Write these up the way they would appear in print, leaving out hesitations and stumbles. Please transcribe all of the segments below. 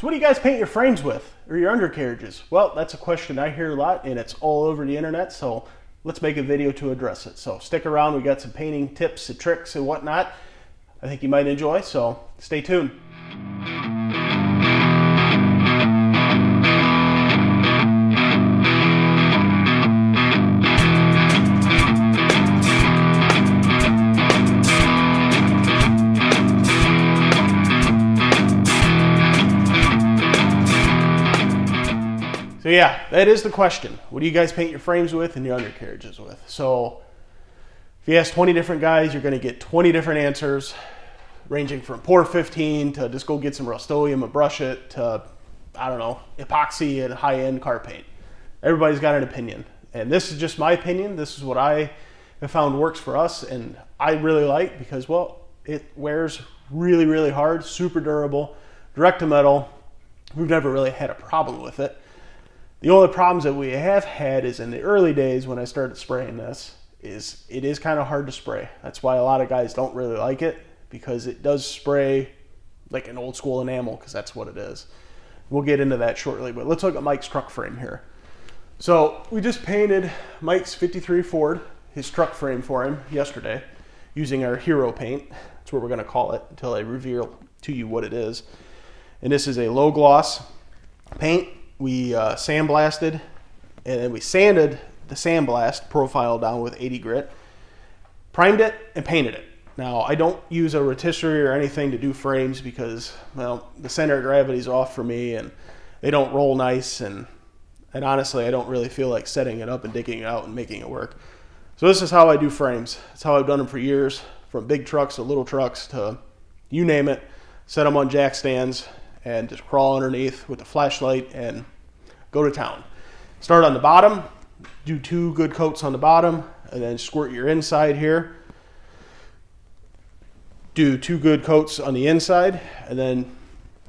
So what do you guys paint your frames with, or your undercarriages? Well, that's a question I hear a lot, and it's all over the internet, so let's make a video to address it. So stick around, we got some painting tips and tricks and whatnot I think you might enjoy, so stay tuned. So yeah, that is the question. What do you guys paint your frames with and your undercarriages with? So if you ask 20 different guys, you're going to get 20 different answers, ranging from pour 15 to just go get some Rust-Oleum and brush it to, I don't know, epoxy and high-end car paint. Everybody's got an opinion. And this is just my opinion. This is what I have found works for us and I really like because, well, it wears really, really hard, super durable, direct to metal. We've never really had a problem with it. The only problems that we have had is in the early days when I started spraying this, it is kind of hard to spray. That's why a lot of guys don't really like it, because it does spray like an old school enamel, because that's what it is. We'll get into that shortly, but let's look at Mike's truck frame here. So we just painted Mike's 53 Ford, his truck frame for him yesterday, using our hero paint. That's what we're gonna call it until I reveal to you what it is. And this is a low gloss paint. We sandblasted, and then we sanded the sandblast profile down with 80 grit, primed it, and painted it. Now, I don't use a rotisserie or anything to do frames because, well, the center of gravity is off for me, and they don't roll nice, and honestly, I don't really feel like setting it up and digging it out and making it work. So this is how I do frames. It's how I've done them for years, from big trucks to little trucks to you name it. Set them on jack stands and just crawl underneath with the flashlight and go to town. Start on the bottom, do 2 good coats on the bottom, and then squirt your inside here. Do 2 good coats on the inside, and then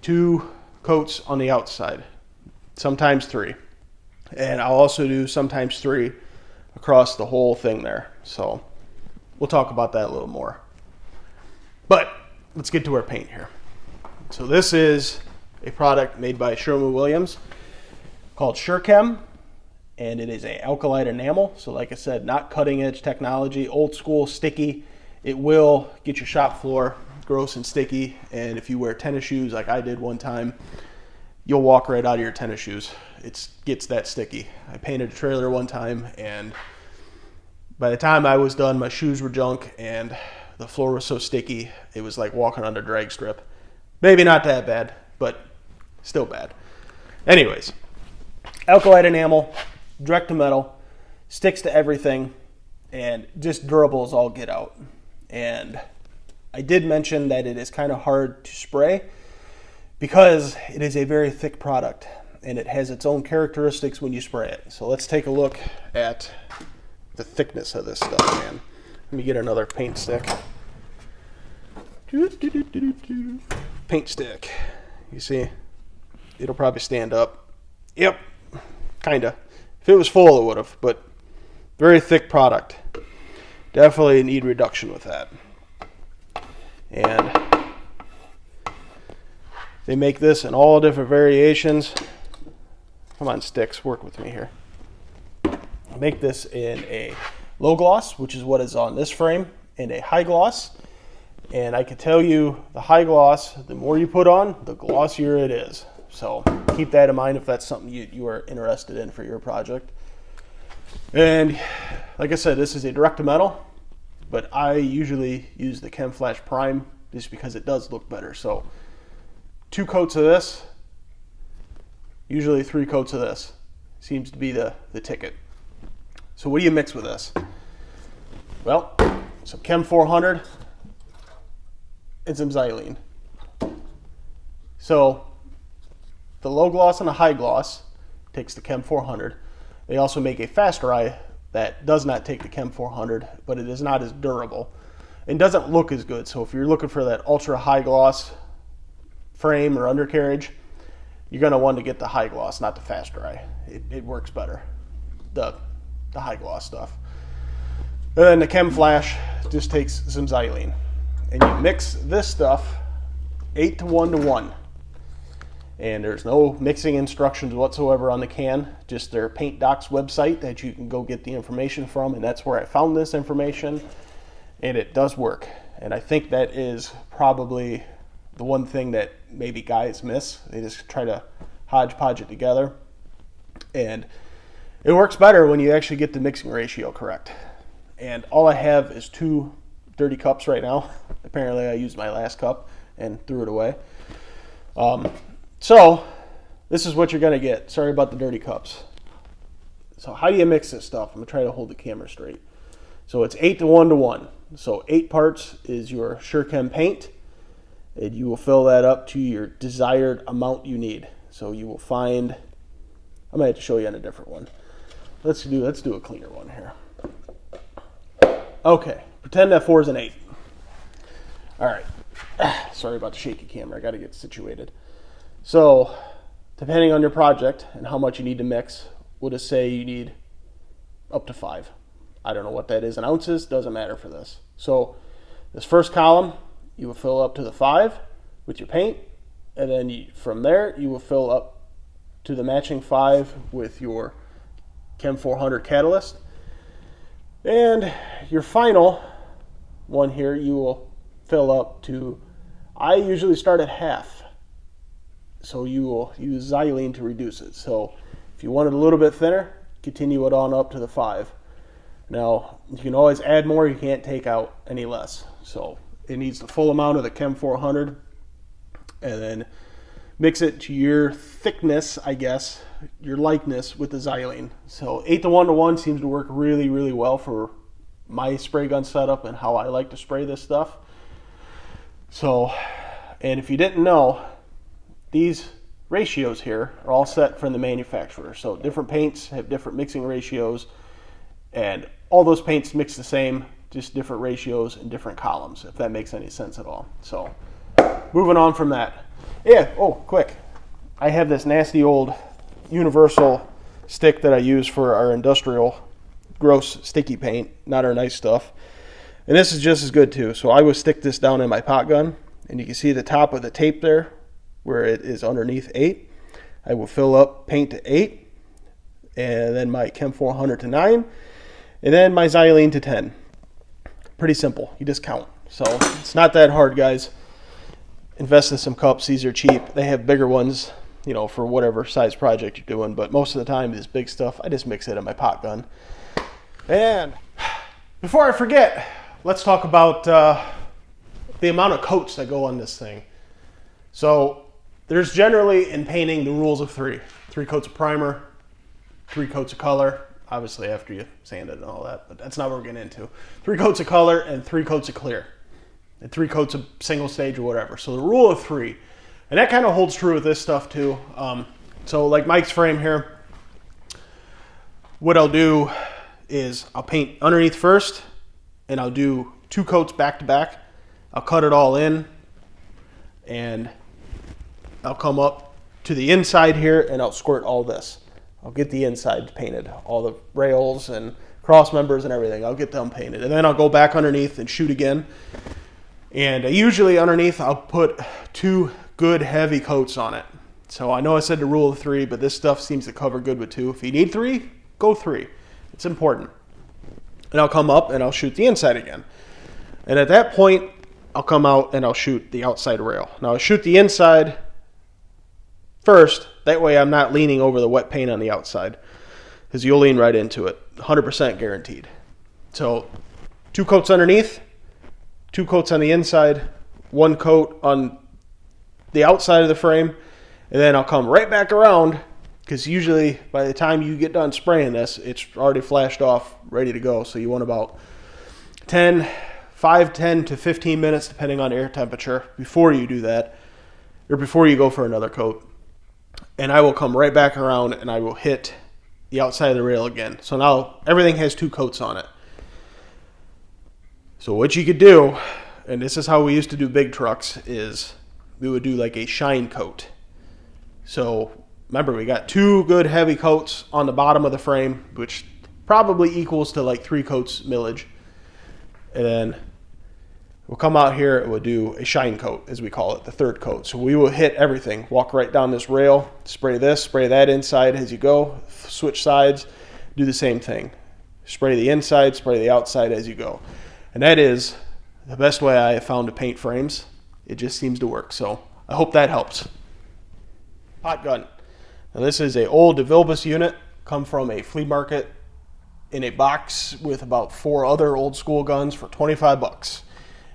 2 coats on the outside, sometimes 3. And I'll also do sometimes 3 across the whole thing there. So we'll talk about that a little more. But let's get to our paint here. So this is a product made by Sherwin-Williams called Sher-Kem, and it is an alkylate enamel. So like I said, not cutting edge technology, old school, sticky. It will get your shop floor gross and sticky, and if you wear tennis shoes like I did one time, you'll walk right out of your tennis shoes. It gets that sticky. I painted a trailer one time, and by the time I was done, my shoes were junk, and the floor was so sticky, it was like walking on a drag strip. Maybe not that bad, but still bad. Anyways, alkylate enamel, direct to metal, sticks to everything, and just durable as all get out. And I did mention that it is kind of hard to spray because it is a very thick product and it has its own characteristics when you spray it. So let's take a look at the thickness of this stuff, man. Let me get another paint stick. Paint stick. You see, it'll probably stand up. Yep, kinda. If it was full, it would have, but very thick product. Definitely need reduction with that. And they make this in all different variations. Come on, sticks, work with me here. I make this in a low gloss, which is what is on this frame, and a high gloss. And I can tell you, the high gloss, the more you put on, the glossier it is. So keep that in mind if that's something you are interested in for your project. And like I said, this is a direct to metal, but I usually use the Chem Flash Prime just because it does look better. So 2 coats of this, usually 3 coats of this seems to be the ticket. So what do you mix with this? Well, some Chem 400 and some xylene. So the low gloss and the high gloss takes the Chem 400. They also make a fast dry that does not take the Chem 400, but it is not as durable. It doesn't look as good. So if you're looking for that ultra high gloss frame or undercarriage, you're going to want to get the high gloss, not the fast dry. It works better, the high gloss stuff. And then the Chem Flash just takes some xylene. And you mix this stuff 8 to 1 to 1. And there's no mixing instructions whatsoever on the can, just their Paint Docs website that you can go get the information from, and that's where I found this information, and it does work. And I think that is probably the one thing that maybe guys miss. They just try to hodgepodge it together, and it works better when you actually get the mixing ratio correct. And all I have is 2 dirty cups right now. Apparently I used my last cup and threw it away. So this is what you're going to get. Sorry about the dirty cups. So how do you mix this stuff? I'm going to try to hold the camera straight. So it's 8 to 1 to 1. So 8 parts is your Sher-Kem paint, and you will fill that up to your desired amount you need. So you will find, I'm going to have to show you on a different one. Let's do a cleaner one here. Okay, pretend that 4 is an 8. All right. Sorry about the shaky camera. I got to get situated. So, depending on your project and how much you need to mix, we'll just say you need up to 5. I don't know what that is in ounces. Doesn't matter for this. So, this first column, you will fill up to the 5 with your paint, and then from there, you will fill up to the matching 5 with your Chem 400 catalyst. And your final one here, you will fill up to, I usually start at half. So you will use xylene to reduce it. So if you want it a little bit thinner, continue it on up to the 5. Now, you can always add more, you can't take out any less. So it needs the full amount of the Chem 400, and then mix it to your thickness, I guess, your likeness with the xylene. So 8 to 1 to 1 seems to work really, really well for my spray gun setup and how I like to spray this stuff. So, and if you didn't know, these ratios here are all set from the manufacturer. So different paints have different mixing ratios, and all those paints mix the same, just different ratios and different columns, if that makes any sense at all. So moving on from that. Yeah, oh, quick. I have this nasty old universal stick that I use for our industrial gross sticky paint, not our nice stuff. And this is just as good too. So I would stick this down in my pot gun, and you can see the top of the tape there where it is underneath 8. I will fill up paint to 8, and then my Chem 400 to 9, and then my xylene to 10. Pretty simple. You just count. So it's not that hard, guys. Invest in some cups. These are cheap. They have bigger ones, you know, for whatever size project you're doing, but most of the time this big stuff, I just mix it in my pot gun. And before I forget, let's talk about the amount of coats that go on this thing. So there's generally in painting the rules of 3. 3 coats of primer, 3 coats of color, obviously after you sand it and all that, but that's not what we're getting into. 3 coats of color and 3 coats of clear, and 3 coats of single stage or whatever. So the rule of 3, and that kind of holds true with this stuff too. So like Mike's frame here, what I'll do is I'll paint underneath first, and I'll do 2 coats back to back. I'll cut it all in, and I'll come up to the inside here, and I'll squirt all this. I'll get the inside painted, all the rails and cross members and everything. I'll get them painted, and then I'll go back underneath and shoot again. And usually underneath I'll put 2 good heavy coats on it. So I know I said the rule of 3, but this stuff seems to cover good with 2. If you need 3, go 3. It's important. And I'll come up and I'll shoot the inside again. And at that point, I'll come out and I'll shoot the outside rail. Now I'll shoot the inside first. That way I'm not leaning over the wet paint on the outside, because you'll lean right into it. 100% guaranteed. So 2 coats underneath, 2 coats on the inside, 1 coat on the outside of the frame, and then I'll come right back around, because usually by the time you get done spraying this, it's already flashed off, ready to go. So you want about 10 to 15 minutes, depending on air temperature, before you do that, or before you go for another coat. And I will come right back around and I will hit the outside of the rail again. So now everything has 2 coats on it. So what you could do, and this is how we used to do big trucks, is we would do like a shine coat. So remember, we got 2 good heavy coats on the bottom of the frame, which probably equals to like 3 coats millage. And then We'll come out here and we'll do a shine coat, as we call it, the third coat. So we will hit everything, walk right down this rail, spray this, spray that inside as you go, switch sides, do the same thing. Spray the inside, spray the outside as you go. And that is the best way I have found to paint frames. It just seems to work. So I hope that helps. Pot gun. Now this is an old DeVilbiss unit, come from a flea market in a box with about 4 other old school guns for 25 bucks.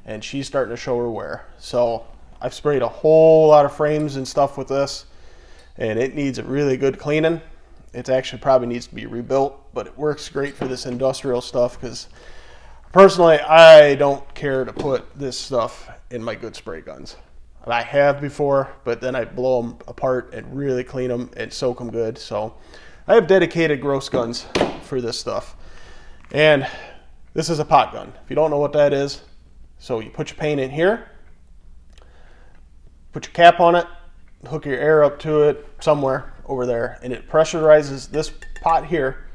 And she's starting to show her wear. So I've sprayed a whole lot of frames and stuff with this, and it needs a really good cleaning. It actually probably needs to be rebuilt, but it works great for this industrial stuff because personally, I don't care to put this stuff in my good spray guns. I have before, but then I blow them apart and really clean them and soak them good. So I have dedicated gross guns for this stuff. And this is a pot gun. If you don't know what that is, so you put your paint in here, put your cap on it, hook your air up to it somewhere over there, and it pressurizes this pot here,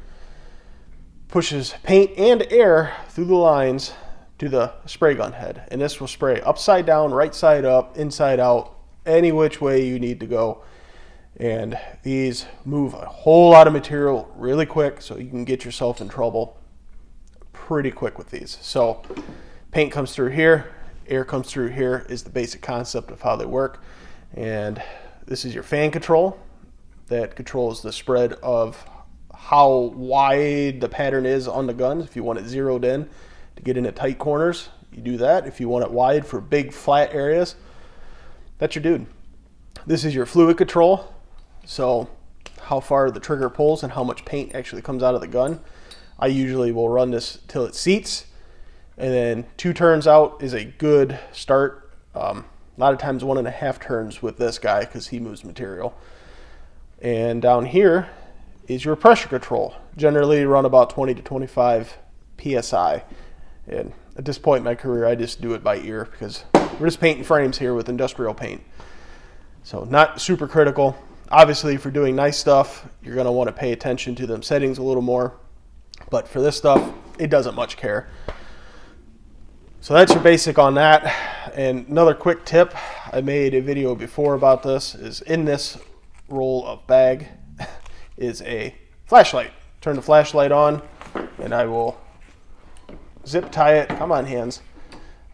pushes paint and air through the lines to the spray gun head. And this will spray upside down, right side up, inside out, any which way you need to go. And these move a whole lot of material really quick, so you can get yourself in trouble pretty quick with these. So paint comes through here, air comes through here is the basic concept of how they work. And this is your fan control that controls the spread of how wide the pattern is on the guns. If you want it zeroed in to get into tight corners, you do that. If you want it wide for big flat areas, that's your dude. This is your fluid control, so how far the trigger pulls and how much paint actually comes out of the gun. I usually will run this till it seats, and then 2 turns out is a good start. A lot of times 1.5 turns with this guy because he moves material. And down here is your pressure control. Generally run about 20 to 25 PSI. And at this point in my career, I just do it by ear because we're just painting frames here with industrial paint. So not super critical. Obviously, for doing nice stuff, you're going to want to pay attention to them settings a little more. But for this stuff, it doesn't much care. So that's your basic on that. And another quick tip, I made a video before about this, is in this roll of bag is a flashlight. Turn the flashlight on and I will zip tie it. Come on, hands.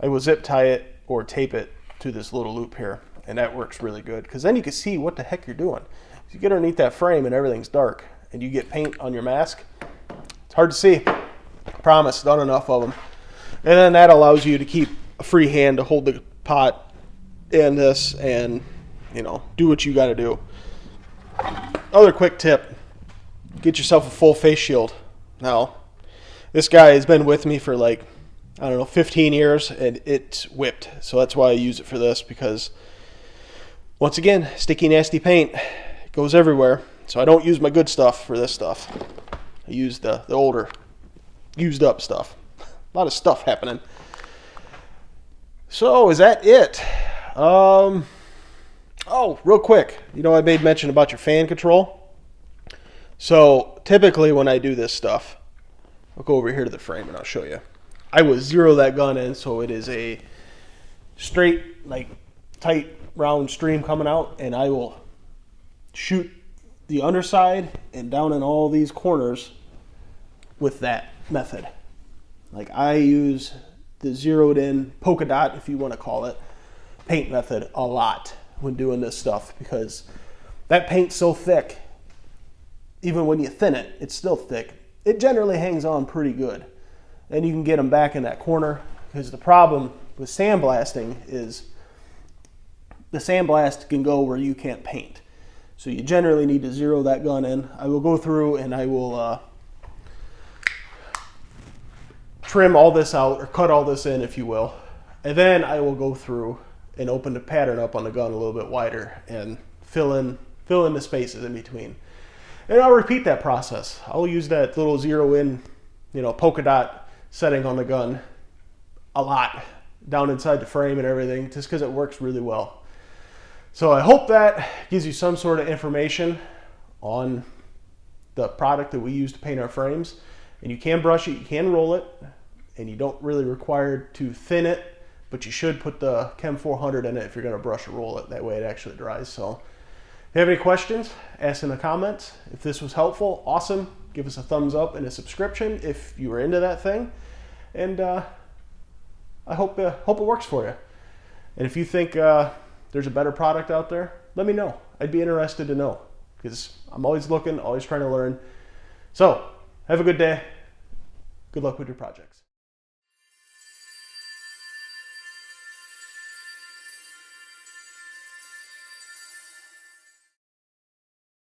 I will zip tie it or tape it to this little loop here. And that works really good because then you can see what the heck you're doing. If you get underneath that frame and everything's dark and you get paint on your mask, it's hard to see. I promise, done enough of them. And then that allows you to keep a free hand to hold the pot and this and, you know, do what you got to do. Other quick tip, get yourself a full face shield. Now, this guy has been with me for like, I don't know, 15 years and it's whipped. So that's why I use it for this because, once again, sticky, nasty paint goes everywhere. So I don't use my good stuff for this stuff. I use the older, used up stuff. A lot of stuff happening. So is that it? Oh, real quick. You know, I made mention about your fan control. So typically when I do this stuff, I'll go over here to the frame and I'll show you. I will zero that gun in so it is a straight, like tight, round stream coming out, and I will shoot the underside and down in all these corners with that method. Like I use the zeroed in polka dot, if you want to call it, paint method a lot when doing this stuff because that paint's so thick, even when you thin it, it's still thick. It generally hangs on pretty good. Then you can get them back in that corner because the problem with sandblasting is the sandblast can go where you can't paint. So you generally need to zero that gun in. I will go through and I will trim all this out or cut all this in, if you will. And then I will go through and open the pattern up on the gun a little bit wider and fill in the spaces in between. And I'll repeat that process. I'll use that little zero in, you know, polka dot setting on the gun a lot down inside the frame and everything just because it works really well. So I hope that gives you some sort of information on the product that we use to paint our frames. And you can brush it, you can roll it, and you don't really require to thin it but you should put the Chem 400 in it if you're going to brush or roll it. That way it actually dries. So if you have any questions, ask in the comments. If this was helpful, awesome. Give us a thumbs up and a subscription if you were into that thing. And I hope it works for you. And if you think there's a better product out there, let me know. I'd be interested to know, because I'm always looking, always trying to learn. So have a good day. Good luck with your projects.